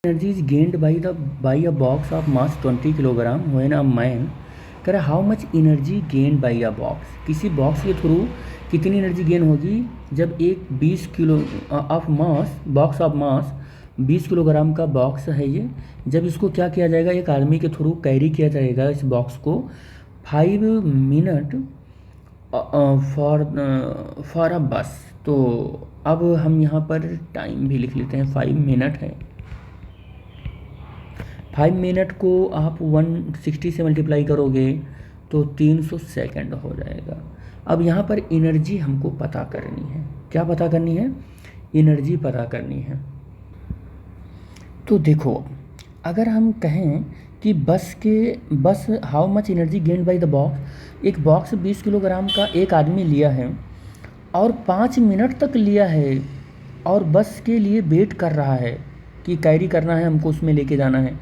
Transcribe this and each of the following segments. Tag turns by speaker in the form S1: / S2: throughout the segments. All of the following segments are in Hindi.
S1: energy is gained by a box of mass 20 kilogram when a man कह रहा how much energy gain by a box. किसी बॉक्स के थ्रू कितनी एनर्जी गेन होगी जब एक 20 kilo of mass box of mass 20 kilogram का बॉक्स है ये, जब इसको क्या किया जाएगा, एक आदमी के थ्रू कैरी किया जाएगा इस बॉक्स को 5 मिनट फॉर अ बस। तो अब हम यहाँ पर टाइम भी लिख लेते हैं, 5 मिनट है। 5 मिनट को आप 160 से मल्टीप्लाई करोगे तो 300 सेकंड हो जाएगा। अब यहाँ पर एनर्जी हमको पता करनी है। क्या पता करनी है? एनर्जी पता करनी है। तो देखो, अगर हम कहें कि बस how much energy gained by the box, एक बॉक्स 20 किलोग्राम का एक आदमी लिया है और 5 मिनट तक लिया है और बस के लिए वेट कर रहा है कि कैरी करना है हमको, उसमें लेके जाना है।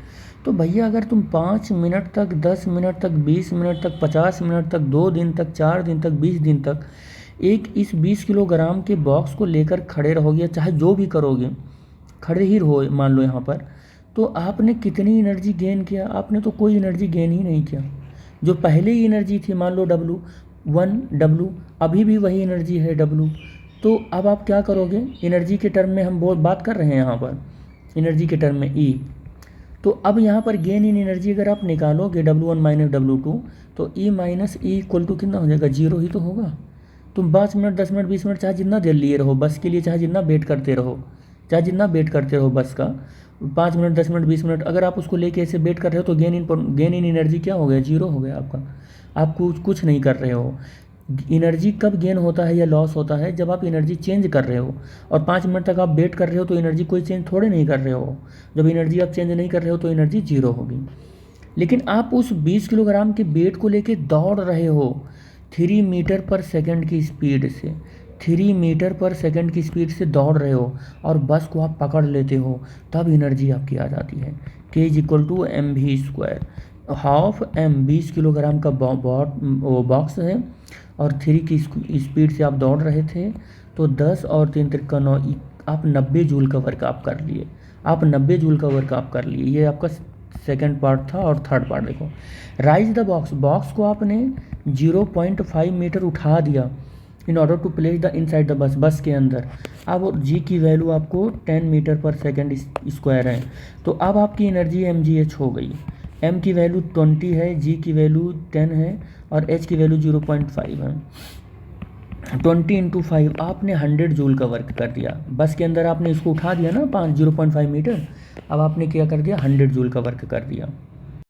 S1: तो भैया अगर तुम 5 मिनट तक, 10 मिनट तक, 20 मिनट तक, 50 मिनट तक, 2 दिन तक, 4 दिन तक, 20 दिन तक एक इस 20 किलोग्राम के बॉक्स को लेकर खड़े रहोगे, चाहे जो भी करोगे, खड़े ही रहो मान लो यहाँ पर, तो आपने कितनी एनर्जी गेन किया? आपने तो कोई एनर्जी गेन ही नहीं किया। जो पहले ही एनर्जी थी, मान लो W1 अभी भी वही एनर्जी है W। तो अब आप क्या करोगे? एनर्जी के टर्म में हम बात कर रहे हैं यहाँ पर, एनर्जी के टर्म में E। तो अब यहाँ पर गेन इन एनर्जी अगर आप निकालोगे W1 माइनस W2, तो E minus E equal to कितना हो जाएगा? 0 ही तो होगा। तुम 5 मिनट, 10 मिनट, 20 मिनट चाहे जितना देर लिए रहो बस के लिए, चाहे जितना वेट करते रहो, बस का 5 मिनट, 10 मिनट, 20 मिनट, अगर आप उसको लेके ऐसे वेट कर रहे हो तो गेन इन एनर्जी क्या हो गया? 0 हो गया आपका। आप कुछ नहीं कर रहे हो। एनर्जी कब गेन होता है या लॉस होता है? जब आप एनर्जी चेंज कर रहे हो, और 5 मिनट तक आप वेट कर रहे हो तो एनर्जी कोई चेंज थोड़े नहीं कर रहे हो। जब एनर्जी आप चेंज नहीं कर रहे हो तो एनर्जी 0 होगी। लेकिन आप उस 20 किलोग्राम के वेट को लेके दौड़ रहे हो 3 मीटर पर सेकंड की स्पीड से, 3 मीटर पर सेकंड की स्पीड से दौड़ रहे हो और बस को आप पकड़ लेते हो, तब एनर्जी आपकी आ जाती है। K is equal to mv²। Half m 20 kilogram का बॉक्स है और 3 की स्पीड से आप दौड़ रहे थे, तो 10 और 3 त्रिका 9, आप 90 जूल का वर्क आप कर लिए। ये आपका सेकंड पार्ट था। और थर्ड पार्ट देखो, राइज द बॉक्स को आपने 0.5 मीटर उठा दिया in order to place the inside the बस के अंदर। अब जी की वैल्यू आपको 10 मीटर पर सेकंड स्क्वायर है। तो अब आपकी एनर्जी mgh हो गई। m की वैल्यू 20 है, g की वैल्यू 10 है और h की वैल्यू 0.5 है। 20 इंटू 5 आपने 100 जूल का वर्क कर दिया। बस के अंदर आपने इसको उठा दिया ना 0.5 मीटर, अब आपने क्या कर दिया? 100 जूल का वर्क कर दिया।